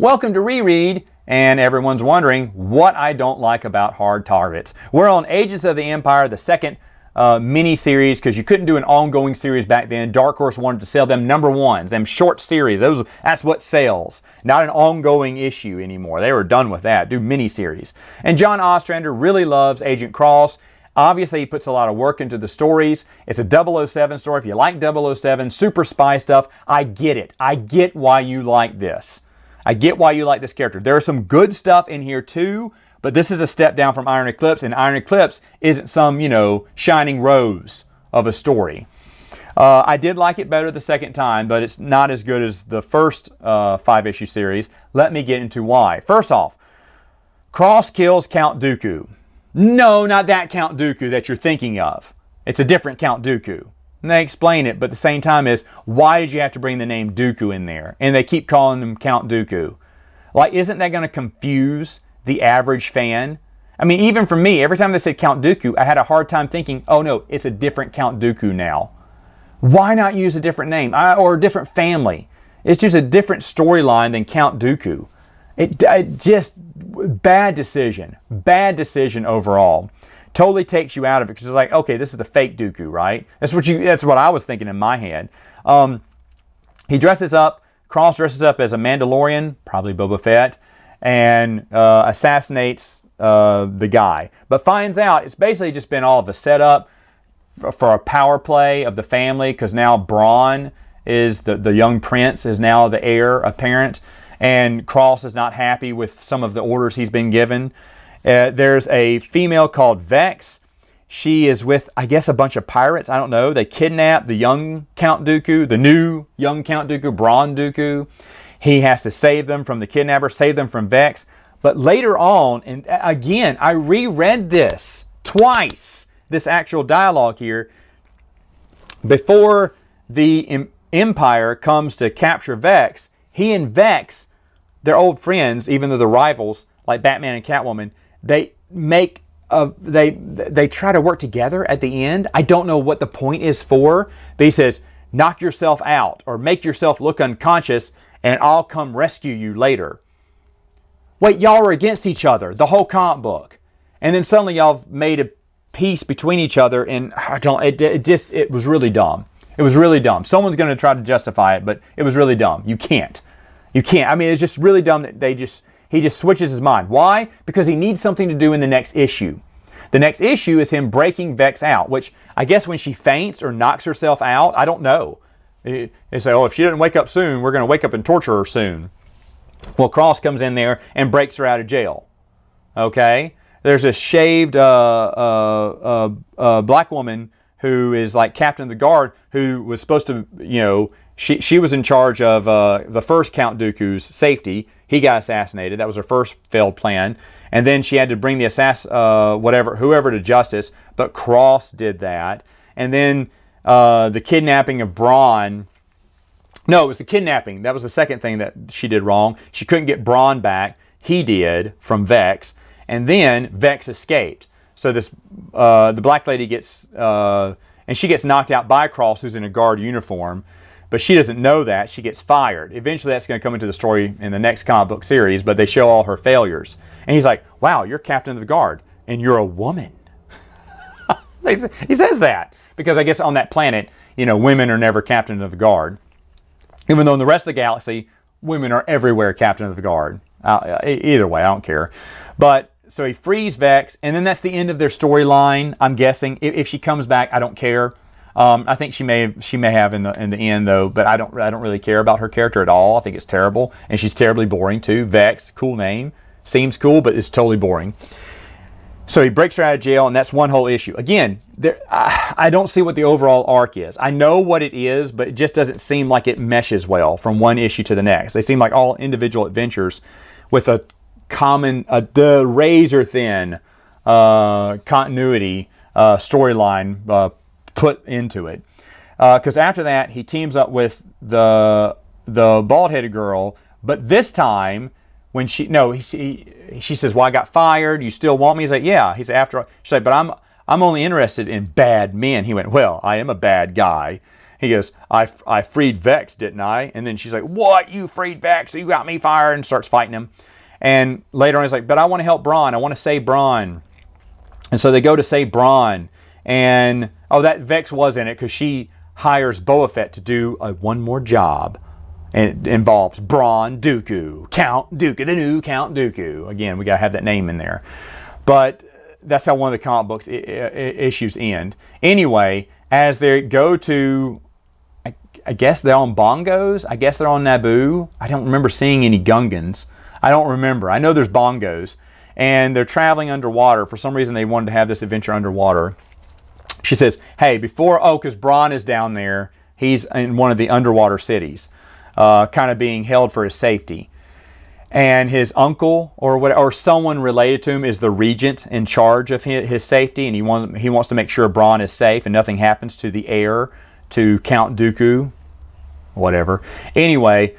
Welcome to Reread, and everyone's wondering what I don't like about Hard Targets. We're on Agents of the Empire, the second mini-series, because you couldn't do an ongoing series back then. Dark Horse wanted to sell them #1s, them short series. That's what sells. Not an ongoing issue anymore. They were done with that. Do mini-series. And John Ostrander really loves Agent Cross. Obviously, he puts a lot of work into the stories. It's a 007 story. If you like 007, super spy stuff, I get it. I get why you like this. I get why you like this character. There are some good stuff in here too, but this is a step down from Iron Eclipse, and Iron Eclipse isn't some, shining rose of a story. I did like it better the second time, but it's not as good as the first 5-issue series. Let me get into why. First off, Cross kills Count Dooku. No, not that Count Dooku that you're thinking of. It's a different Count Dooku. And they explain it, but at the same time is, why did you have to bring the name Dooku in there? And they keep calling him Count Dooku. Like, isn't that going to confuse the average fan? I mean, even for me, every time they said Count Dooku, I had a hard time thinking, oh no, it's a different Count Dooku now. Why not use a different name or a different family? It's just a different storyline than Count Dooku. It just, bad decision overall. Totally takes you out of it because it's like, okay, this is the fake Dooku, right? That's what I was thinking in my head. He dresses up. Cross dresses up as a Mandalorian, probably Boba Fett, and assassinates the guy. But finds out it's basically just been all of a setup for a power play of the family, because now Braun is the young prince is now the heir apparent, and Cross is not happy with some of the orders he's been given. There's a female called Vex. She is with, I guess, a bunch of pirates. I don't know. They kidnap the young Count Dooku, the new young Count Dooku, Braun Dooku. He has to save them from the kidnapper, save them from Vex. But later on, and again, I reread this twice, this actual dialogue here, before the Empire comes to capture Vex. He and Vex, they're old friends, even though they're rivals, like Batman and Catwoman. They try to work together at the end. I don't know what the point is for, but he says, knock yourself out or make yourself look unconscious and I'll come rescue you later. Wait, y'all were against each other the whole comic book, and then suddenly y'all made a peace between each other, and it was really dumb. It was really dumb. Someone's going to try to justify it, but it was really dumb. You can't. I mean, it's just really dumb that he just switches his mind. Why? Because he needs something to do in the next issue. The next issue is him breaking Vex out, which I guess when she faints or knocks herself out, I don't know. They say, oh, if she doesn't wake up soon, we're going to wake up and torture her soon. Well, Cross comes in there and breaks her out of jail. Okay? There's a shaved black woman who is like captain of the guard, who was supposed to, she was in charge of the first Count Dooku's safety. He got assassinated. That was her first failed plan. And then she had to bring the whoever to justice. But Cross did that. And then the kidnapping of Braun. No, it was the kidnapping. That was the second thing that she did wrong. She couldn't get Braun back. He did, from Vex. And then Vex escaped. So the black lady gets, and she gets knocked out by Cross, who's in a guard uniform. But she doesn't know that. She gets fired. Eventually, that's going to come into the story in the next comic book series, but they show all her failures. And he's like, wow, you're captain of the guard, and you're a woman. He says that because I guess on that planet, women are never captain of the guard. Even though in the rest of the galaxy, women are everywhere captain of the guard. Either way, I don't care. But so he frees Vex, and then that's the end of their storyline, I'm guessing. If she comes back, I don't care. I think she may have in the end though, but I don't really care about her character at all. I think it's terrible, and she's terribly boring too. Vex, cool name, seems cool, but it's totally boring. So he breaks her out of jail, and that's one whole issue. Again, I don't see what the overall arc is. I know what it is, but it just doesn't seem like it meshes well from one issue to the next. They seem like all individual adventures with a common, the razor thin continuity storyline put into it, because after that he teams up with the bald-headed girl, but this time when she says, well, I got fired, you still want me? He's like, yeah. He's after, she's like, but I'm only interested in bad men. He went, well, I am a bad guy. He goes, I freed Vex, didn't I? And then she's like, what? You freed Vex? You got me fired, and starts fighting him. And later on, he's like, but I want to help Bronn. I want to save Bronn. And so they go to save Bronn. And, oh, that Vex was in it because she hires Boba Fett to do one more job. And it involves Bronn Dooku, Count Dooku, the new Count Dooku. Again, we got to have that name in there. But that's how one of the comic books issues end. Anyway, as they go to, I guess they're on bongos. I guess they're on Naboo. I don't remember seeing any Gungans. I don't remember. I know there's bongos. And they're traveling underwater. For some reason, they wanted to have this adventure underwater. She says, hey, because Bronn is down there. He's in one of the underwater cities, kind of being held for his safety. And his uncle or someone related to him is the regent in charge of his safety, and he wants to make sure Bronn is safe and nothing happens to the heir to Count Dooku, whatever. Anyway,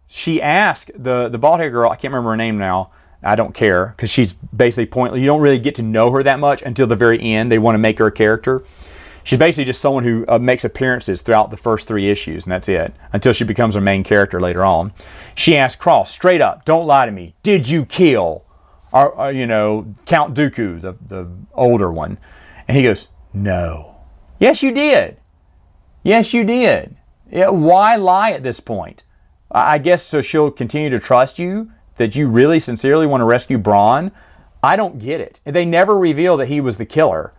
she asked the bald-haired girl, I can't remember her name now, I don't care, because she's basically pointless. You don't really get to know her that much until the very end. They want to make her a character. She's basically just someone who makes appearances throughout the first 3 issues, and that's it, until she becomes her main character later on. She asked Cross, straight up, don't lie to me, did you kill, Count Dooku, the older one? And he goes, no. Yes, you did. Yes, you did. Yeah, why lie at this point? I guess so she'll continue to trust you, that you really sincerely want to rescue Bronn. I don't get it. They never reveal that he was the killer.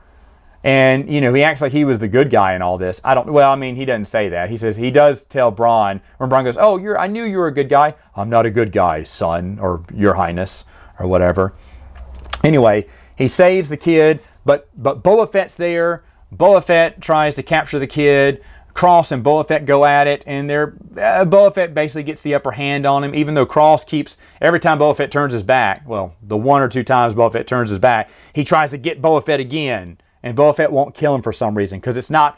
And, he acts like he was the good guy in all this. He doesn't say that. He says, he does tell Bronn, when Bronn goes, oh, I knew you were a good guy. I'm not a good guy, son, or your highness, or whatever. Anyway, he saves the kid, but Boba Fett's there. Boba Fett tries to capture the kid. Cross and Boba Fett go at it, and Boba Fett basically gets the upper hand on him, even though Cross keeps, every time Boba Fett turns his back, well, the 1 or 2 times Boba Fett turns his back, he tries to get Boba Fett again. And Boba Fett won't kill him for some reason because it's not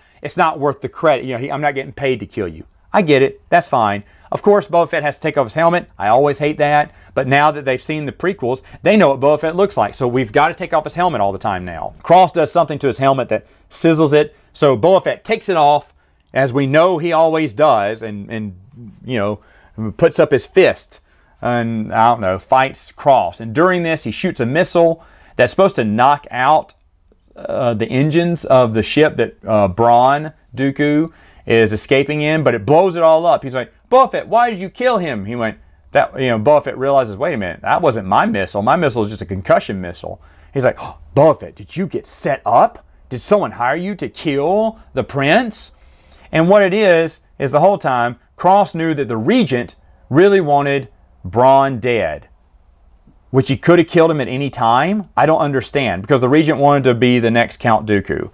worth the credit. I'm not getting paid to kill you. I get it. That's fine. Of course, Boba Fett has to take off his helmet. I always hate that. But now that they've seen the prequels, they know what Boba Fett looks like. So we've got to take off his helmet all the time now. Cross does something to his helmet that sizzles it. So Boba Fett takes it off, as we know he always does, and puts up his fist and, fights Cross. And during this, he shoots a missile that's supposed to knock out the engines of the ship that Bronn Dooku is escaping in, but it blows it all up. He's like, Boba Fett, why did you kill him? He went, Boba Fett realizes, wait a minute, that wasn't my missile. My missile is just a concussion missile. He's like, oh, Boba Fett, did you get set up? Did someone hire you to kill the prince? And what it is the whole time, Cross knew that the regent really wanted Bronn dead, which he could have killed him at any time. I don't understand, because the regent wanted to be the next Count Dooku.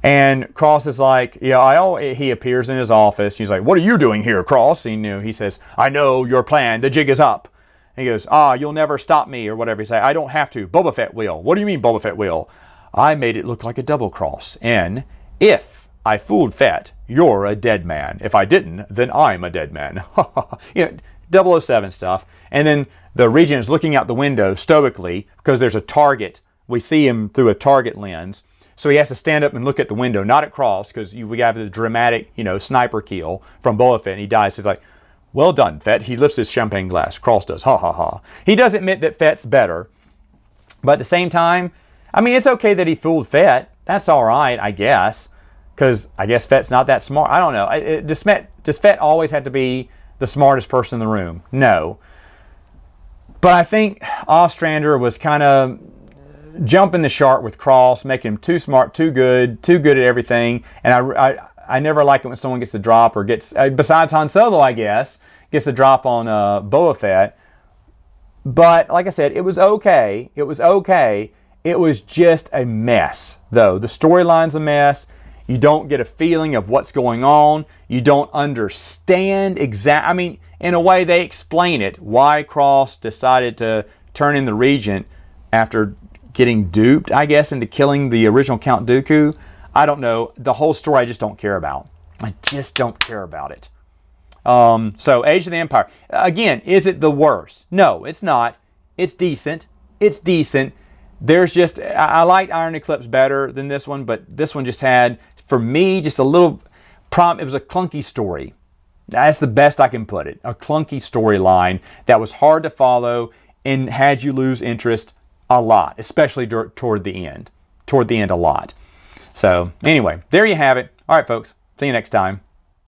And Cross is like, he appears in his office. He's like, what are you doing here, Cross? He says, I know your plan. The jig is up. He goes, you'll never stop me, or whatever. He says, I don't have to. Boba Fett will. What do you mean Boba Fett will? I made it look like a double cross. And if I fooled Fett, you're a dead man. If I didn't, then I'm a dead man. 007 stuff. And then the regent is looking out the window stoically because there's a target. We see him through a target lens. So he has to stand up and look at the window, not at Cross, because we have the dramatic, sniper kill from Boba Fett, and he dies. He's like, well done, Fett. He lifts his champagne glass. Cross does. Ha, ha, ha. He does admit that Fett's better. But at the same time, it's okay that he fooled Fett. That's all right, I guess, because I guess Fett's not that smart. I don't know. Does Fett always have to be the smartest person in the room? No. But I think Ostrander was kind of jumping the shark with Cross, making him too smart, too good at everything. And I never like it when someone gets the drop, or gets, besides Han Solo, I guess, gets the drop on Boba Fett. But like I said, it was okay. It was okay. It was just a mess, though. The storyline's a mess. You don't get a feeling of what's going on. You don't understand exactly. In a way, they explain it, why Cross decided to turn in the regent after getting duped, I guess, into killing the original Count Dooku. I don't know. The whole story I just don't care about. I just don't care about it. So, Age of the Empire. Again, is it the worst? No, it's not. It's decent. It's decent. There's just, I liked Iron Eclipse better than this one, but this one just had, for me, just a little, It was a clunky story. That's the best I can put it. A clunky storyline that was hard to follow and had you lose interest a lot, especially toward the end. Toward the end a lot. So anyway, there you have it. All right, folks. See you next time.